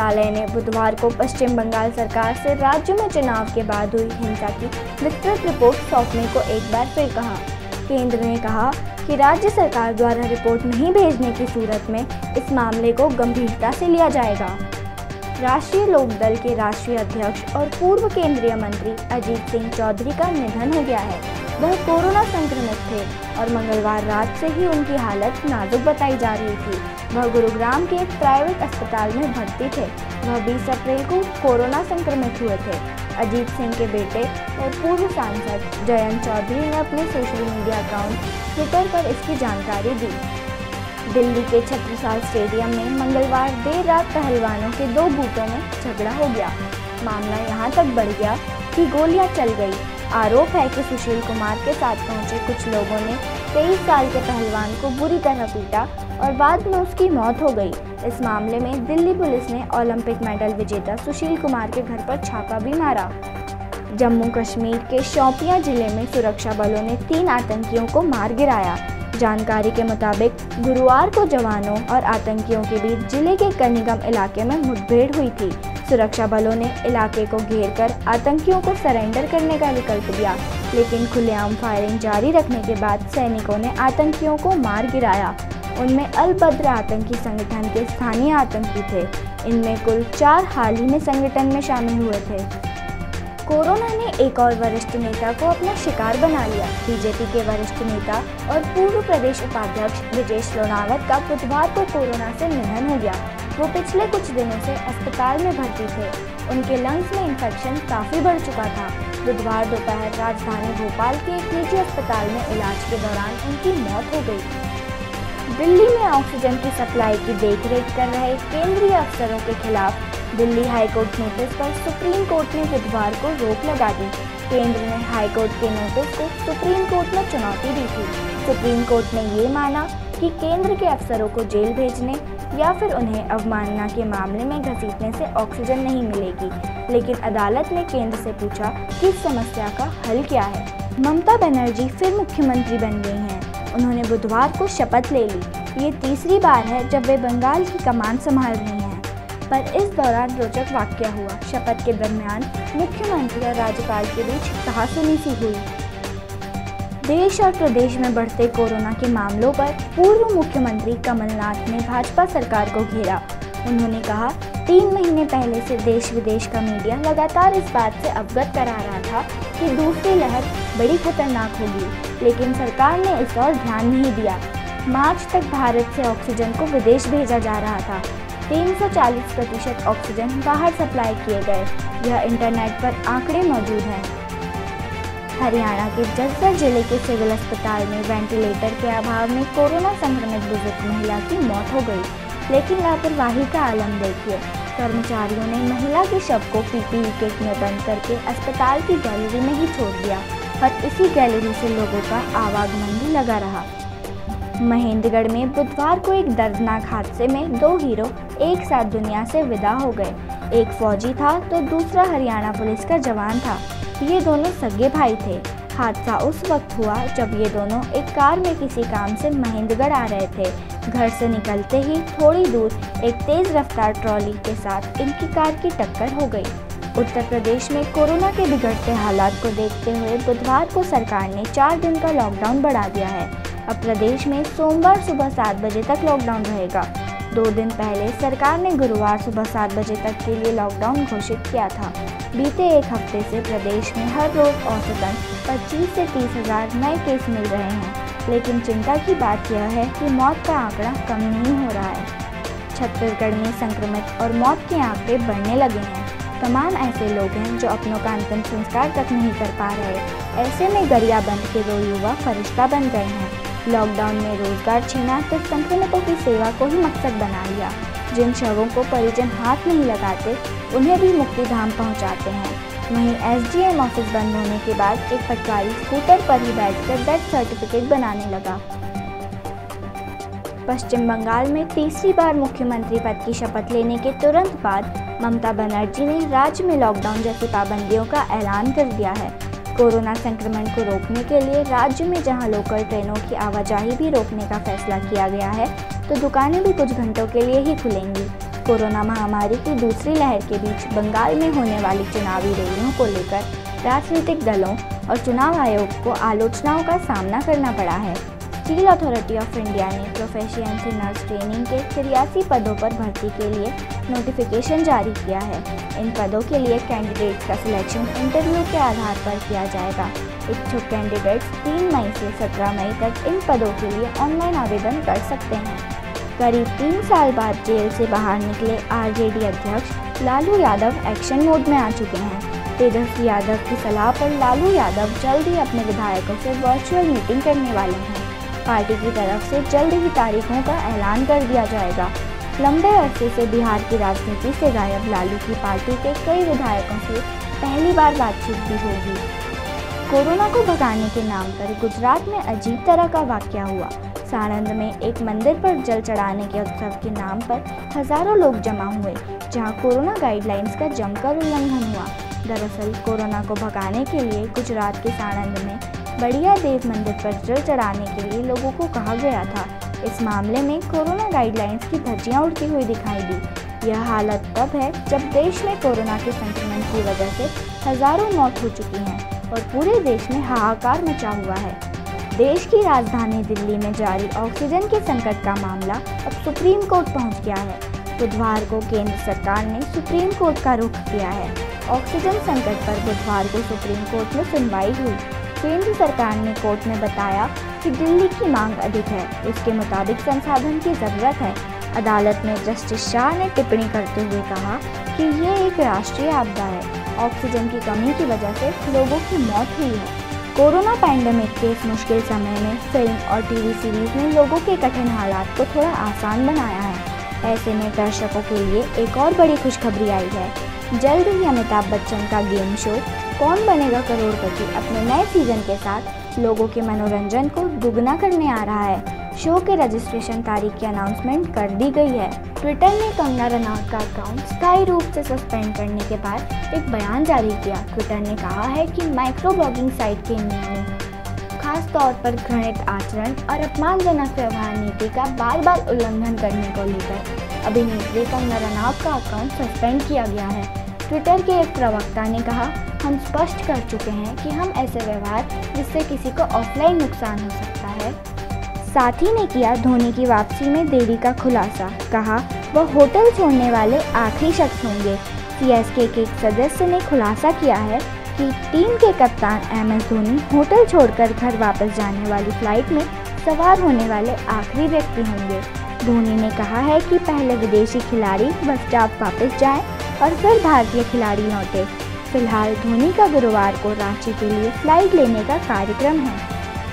मंत्रालय ने बुधवार को पश्चिम बंगाल सरकार से राज्य में चुनाव के बाद हुई हिंसा की विस्तृत रिपोर्ट सौंपने को एक बार फिर कहा। केंद्र ने कहा कि राज्य सरकार द्वारा रिपोर्ट नहीं भेजने की सूरत में इस मामले को गंभीरता से लिया जाएगा। राष्ट्रीय लोकदल के राष्ट्रीय अध्यक्ष और पूर्व केंद्रीय मंत्री अजीत सिंह चौधरी का निधन हो गया है। वह कोरोना संक्रमित थे और मंगलवार रात से ही उनकी हालत नाजुक बताई जा रही थी। वह गुरुग्राम के एक प्राइवेट अस्पताल में भर्ती थे। वह 20 अप्रैल को कोरोना संक्रमित हुए थे। अजीत सिंह के बेटे और पूर्व सांसद जयंत चौधरी ने अपने सोशल मीडिया अकाउंट ट्विटर पर इसकी जानकारी दी। दिल्ली के छत्रसाल स्टेडियम में मंगलवार देर रात पहलवानों के 2 गुटों में झगड़ा हो गया। मामला यहाँ तक बढ़ गया कि गोलियां चल गई। आरोप है कि सुशील कुमार के साथ पहुंचे कुछ लोगों ने 23 साल के पहलवान को बुरी तरह पीटा और बाद में उसकी मौत हो गई। इस मामले में दिल्ली पुलिस ने ओलंपिक मेडल विजेता सुशील कुमार के घर पर छापा भी मारा। जम्मू कश्मीर के शोपियां जिले में सुरक्षा बलों ने 3 आतंकियों को मार गिराया। जानकारी के मुताबिक गुरुवार को जवानों और आतंकियों के बीच जिले के कनिगम इलाके में मुठभेड़ हुई थी। सुरक्षा बलों ने इलाके को घेरकर आतंकियों को सरेंडर करने का विकल्प दिया, लेकिन खुलेआम फायरिंग जारी रखने के बाद सैनिकों ने आतंकियों को मार गिराया। उनमें अल बद्र आतंकी संगठन के स्थानीय आतंकी थे। इनमें कुल 4 हाल ही में संगठन में शामिल हुए थे। कोरोना ने एक और वरिष्ठ नेता को अपना शिकार बना लिया। बीजेपी के वरिष्ठ नेता और पूर्व प्रदेश उपाध्यक्ष विजेश लोनावत का बुधवार को कोरोना से निधन हो गया। वो पिछले कुछ दिनों से अस्पताल में भर्ती थे। उनके लंग्स में इन्फेक्शन काफ़ी बढ़ चुका था। बुधवार दोपहर राजधानी भोपाल के एक निजी अस्पताल में इलाज के दौरान उनकी मौत हो गई। दिल्ली में ऑक्सीजन की सप्लाई की देखरेख कर रहे केंद्रीय अफसरों के खिलाफ दिल्ली हाईकोर्ट नोटिस पर सुप्रीम कोर्ट ने बुधवार को रोक लगा दी। केंद्र ने हाईकोर्ट के नोटिस को सुप्रीम कोर्ट में चुनौती दी थी। सुप्रीम कोर्ट ने ये माना कि केंद्र के अफसरों को जेल भेजने या फिर उन्हें अवमानना के मामले में घसीटने से ऑक्सीजन नहीं मिलेगी, लेकिन अदालत ने केंद्र से पूछा कि इस समस्या का हल क्या है। ममता बनर्जी फिर मुख्यमंत्री बन गई हैं। उन्होंने बुधवार को शपथ ले ली। ये तीसरी बार है जब वे बंगाल की कमान संभाल रही हैं। पर इस दौरान रोचक वाकया हुआ। शपथ के दरमियान मुख्यमंत्री और राज्यपाल के बीच कहासुनी सी हुई। देश और प्रदेश में बढ़ते कोरोना के मामलों पर पूर्व मुख्यमंत्री कमलनाथ ने भाजपा सरकार को घेरा। उन्होंने कहा, 3 महीने पहले से देश विदेश का मीडिया लगातार इस बात से अवगत करा रहा था कि दूसरी लहर बड़ी खतरनाक होगी, लेकिन सरकार ने इस ओर ध्यान नहीं दिया। मार्च तक भारत से ऑक्सीजन को विदेश भेजा जा रहा था। 340% ऑक्सीजन बाहर सप्लाई किए गए। यह इंटरनेट पर आंकड़े मौजूद हैं। हरियाणा के जसदर जिले के सिविल अस्पताल में वेंटिलेटर के अभाव में कोरोना संक्रमित बुजुर्ग महिला की मौत हो गई, लेकिन लापरवाही का आलम देखिए। कर्मचारियों ने महिला के शव को पीपीई किट में बंद करके अस्पताल की गैलरी में ही छोड़ दिया और इसी गैलरी से लोगों का आवागमन भी लगा रहा। महेंद्रगढ़ में बुधवार को एक दर्दनाक हादसे में 2 हीरो एक साथ दुनिया से विदा हो गए। एक फौजी था तो दूसरा हरियाणा पुलिस का जवान था। ये दोनों सगे भाई थे। हादसा उस वक्त हुआ जब ये दोनों एक कार में किसी काम से महेंद्रगढ़ आ रहे थे। घर से निकलते ही थोड़ी दूर एक तेज रफ्तार ट्रॉली के साथ इनकी कार की टक्कर हो गई। उत्तर प्रदेश में कोरोना के बिगड़ते हालात को देखते हुए बुधवार को सरकार ने 4 दिन का लॉकडाउन बढ़ा दिया है। अब प्रदेश में सोमवार सुबह 7 बजे तक लॉकडाउन रहेगा। 2 दिन पहले सरकार ने गुरुवार सुबह 7 बजे तक के लिए लॉकडाउन घोषित किया था। बीते एक हफ्ते से प्रदेश में हर रोज औसतन 25 से 30 हज़ार नए केस मिल रहे हैं, लेकिन चिंता की बात यह है कि मौत का आंकड़ा कम नहीं हो रहा है। छत्तीसगढ़ में संक्रमित और मौत के आंकड़े बढ़ने लगे हैं। तमाम ऐसे लोग हैं जो अपनों का अंतिम संस्कार तक नहीं कर पा रहे। ऐसे में गरियाबंद के 2 युवा फरिश्ता बन गए हैं। लॉकडाउन में रोजगार छीना तो संक्रमितों की सेवा को ही मकसद बना लिया। जिन शवों को परिजन हाथ नहीं लगाते उन्हें भी मुक्तिधाम पहुंचाते हैं। वहीं एसडीएम ऑफिस बंद होने के बाद एक पटवारी स्कूटर पर ही बैठकर डेथ सर्टिफिकेट बनाने लगा। पश्चिम बंगाल में तीसरी बार मुख्यमंत्री पद की शपथ लेने के तुरंत बाद ममता बनर्जी ने राज्य में लॉकडाउन जैसी पाबंदियों का ऐलान कर दिया है। कोरोना संक्रमण को रोकने के लिए राज्य में जहां लोकल ट्रेनों की आवाजाही भी रोकने का फैसला किया गया है, तो दुकानें भी कुछ घंटों के लिए ही खुलेंगी। कोरोना महामारी की दूसरी लहर के बीच बंगाल में होने वाली चुनावी रैलियों को लेकर राजनीतिक दलों और चुनाव आयोग को आलोचनाओं का सामना करना पड़ा है। स्टील अथॉरिटी ऑफ इंडिया ने प्रोफेशिएंसी नर्स ट्रेनिंग के 83 पदों पर भर्ती के लिए नोटिफिकेशन जारी किया है। इन पदों के लिए कैंडिडेट्स का सिलेक्शन इंटरव्यू के आधार पर किया जाएगा। इच्छुक कैंडिडेट्स 3 मई से 17 मई तक इन पदों के लिए ऑनलाइन आवेदन कर सकते हैं। करीब 3 साल बाद जेल से बाहर निकले आरजेडी अध्यक्ष लालू यादव एक्शन मोड में आ चुके हैं। तेजस्वी यादव की सलाह पर लालू यादव जल्द ही अपने विधायकों से वर्चुअल मीटिंग करने वाले हैं। पार्टी की तरफ से जल्द ही तारीखों का ऐलान कर दिया जाएगा। लंबे अरसे से बिहार की राजनीति से गायब लालू की पार्टी के कई विधायकों से पहली बार बातचीत भी होगी। कोरोना को भगाने के नाम पर गुजरात में अजीब तरह का वाकया हुआ। साणंद में एक मंदिर पर जल चढ़ाने के उत्सव के नाम पर हजारों लोग जमा हुए, जहां कोरोना गाइडलाइंस का जमकर उल्लंघन हुआ। दरअसल कोरोना को भगाने के लिए गुजरात के साणंद में बढ़िया देव मंदिर पर जल चढ़ाने के लिए लोगों को कहा गया था। इस मामले में कोरोना गाइडलाइंस की धज्जियां उड़ती हुई दिखाई दी। यह हालत तब है जब देश में कोरोना के संक्रमण की वजह से हजारों मौत हो चुकी हैं और पूरे देश में हाहाकार मचा हुआ है। देश की राजधानी दिल्ली में जारी ऑक्सीजन के संकट का मामला अब सुप्रीम कोर्ट पहुंच गया है। बुधवार को केंद्र सरकार ने सुप्रीम कोर्ट का रुख किया है। ऑक्सीजन संकट पर बुधवार को सुप्रीम कोर्ट में सुनवाई हुई। केंद्र सरकार ने कोर्ट में बताया कि दिल्ली की मांग अधिक है, उसके मुताबिक संसाधन की जरूरत है। अदालत में जस्टिस शाह ने टिप्पणी करते हुए कहा कि ये एक राष्ट्रीय आपदा है। ऑक्सीजन की कमी की वजह से लोगों की मौत हुई है। कोरोना पैंडेमिक के इस मुश्किल समय में फिल्म और टीवी सीरीज ने लोगों के कठिन हालात को थोड़ा आसान बनाया है। ऐसे में दर्शकों के लिए एक और बड़ी खुशखबरी आई है। जल्द ही अमिताभ बच्चन का गेम शो कौन बनेगा करोड़पति अपने नए सीजन के साथ लोगों के मनोरंजन को दुगना करने आ रहा है। शो के रजिस्ट्रेशन तारीख की अनाउंसमेंट कर दी गई है। ट्विटर ने कंगना रनौत का अकाउंट स्थायी रूप से सस्पेंड करने के बाद एक बयान जारी किया। ट्विटर ने कहा है कि माइक्रो ब्लॉगिंग साइट के नियमों, खास तौर पर घृणित आचरण और अपमानजनक व्यवहार नीति का बार बार उल्लंघन करने को लेकर अभिनेत्री कंगना रनौत का अकाउंट सस्पेंड किया गया है। ट्विटर के एक प्रवक्ता ने कहा, हम स्पष्ट कर चुके हैं कि हम ऐसे व्यवहार जिससे किसी को ऑफलाइन नुकसान हो सकता है। साथ ही ने किया धोनी की वापसी में देरी का खुलासा। कहा वह होटल छोड़ने वाले आखिरी शख्स होंगे। सीएसके के एक सदस्य ने खुलासा किया है कि टीम के कप्तान MS धोनी होटल छोड़कर घर वापस जाने वाली फ्लाइट में सवार होने वाले आखिरी व्यक्ति होंगे। धोनी ने कहा है कि पहले विदेशी खिलाड़ी बस स्टॉप वापस जाएं और फिर भारतीय खिलाड़ी लौटे। फिलहाल धोनी का गुरुवार को रांची के लिए फ्लाइट लेने का कार्यक्रम है।